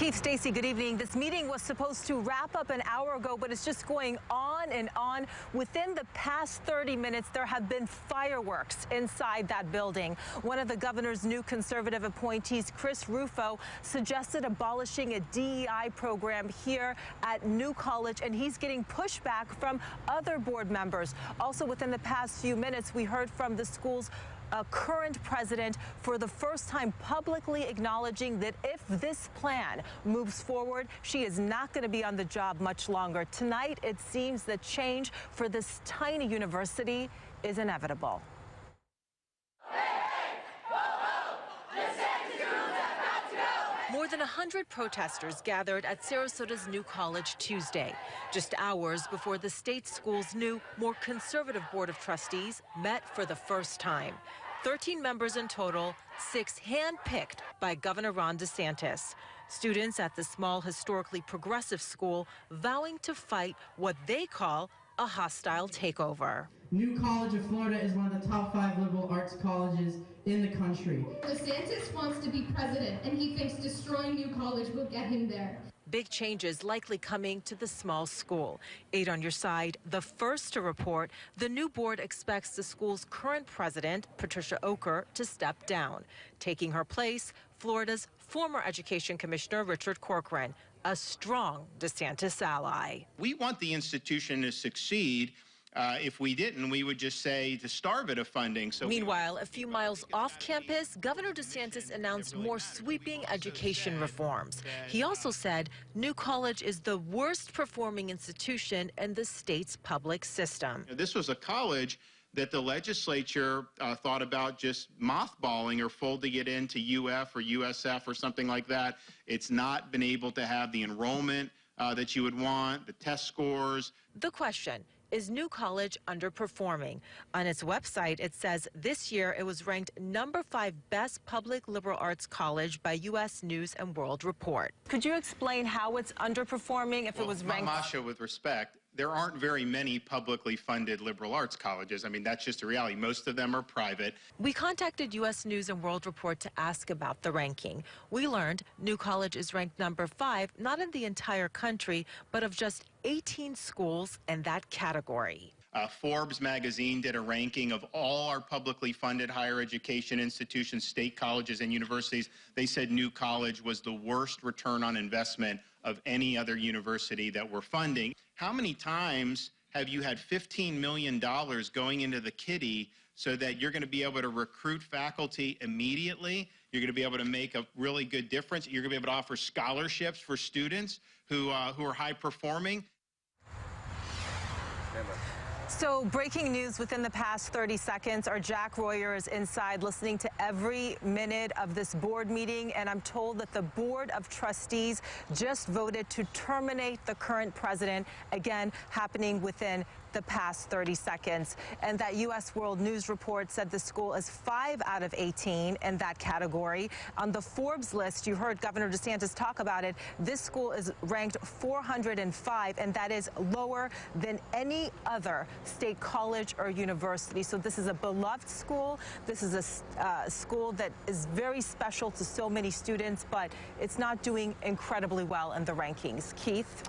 Keith, Stacy, good evening. This meeting was supposed to wrap up an hour ago, but it's just going on and on. Within the past 30 minutes, there have been fireworks inside that building. One of the governor's new conservative appointees, Chris Rufo, suggested abolishing a DEI program here at New College, and he's getting pushback from other board members. Also, within the past few minutes, we heard from the school's current president for the first time publicly acknowledging that if this plan moves forward, she is not going to be on the job much longer. Tonight, it seems that change for this tiny university is inevitable. More than 100 protesters gathered at Sarasota's New College Tuesday, just hours before the state school's new, more conservative board of trustees met for the first time. 13 members in total, 6 handpicked by Governor Ron DeSantis. Students at the small, historically progressive school vowing to fight what they call a hostile takeover. New College of Florida is one of the top 5 liberal arts colleges in the country. DeSantis wants to be president, and he thinks destroying New College will get him there. Big changes likely coming to the small school. 8 on your side, the first to report, the new board expects the school's current president, Patricia Okker, to step down. Taking her place, Florida's former education commissioner, Richard Corcoran, a strong DeSantis ally. We want the institution to succeed. If we didn't, we would just say to starve it of funding. Meanwhile, a few miles off campus, Governor DeSantis announced more sweeping education reforms. He also said New College is the worst performing institution in the state's public system. This was a college that the legislature thought about just mothballing or folding it into UF or USF or something like that. It's not been able to have the enrollment that you would want, the test scores. The question, is New College underperforming? On its website, it says this year it was ranked number 5 best public liberal arts college by U.S. News and World Report. Could you explain how it's underperforming if it was ranked? Mahsa, with respect, there aren't very many publicly funded liberal arts colleges. I mean, that's just a reality. Most of them are private. We contacted U.S. News and World Report to ask about the ranking. We learned New College is ranked number 5, not in the entire country, but of just 18 schools in that category. Forbes magazine did a ranking of all our publicly funded higher education institutions, state colleges and universities. They said New College was the worst return on investment of any other university that we're funding. How many times have you had $15 million going into the kitty so that you're going to be able to recruit faculty immediately? You're going to be able to make a really good difference. You're going to be able to offer scholarships for students who are high performing. So breaking news within the past 30 seconds. Our Jack Royer is inside listening to every minute of this board meeting, and I'm told that the Board of Trustees just voted to terminate the current president, again happening within the past 30 seconds. And that U.S. World News report said the school is 5 out of 18 in that category. On the Forbes list, you heard Governor DeSantis talk about it, this school is ranked 405, and that is lower than any other state college or university. So this is a beloved school. This is a school that is very special to so many students, but it's not doing incredibly well in the rankings. Keith?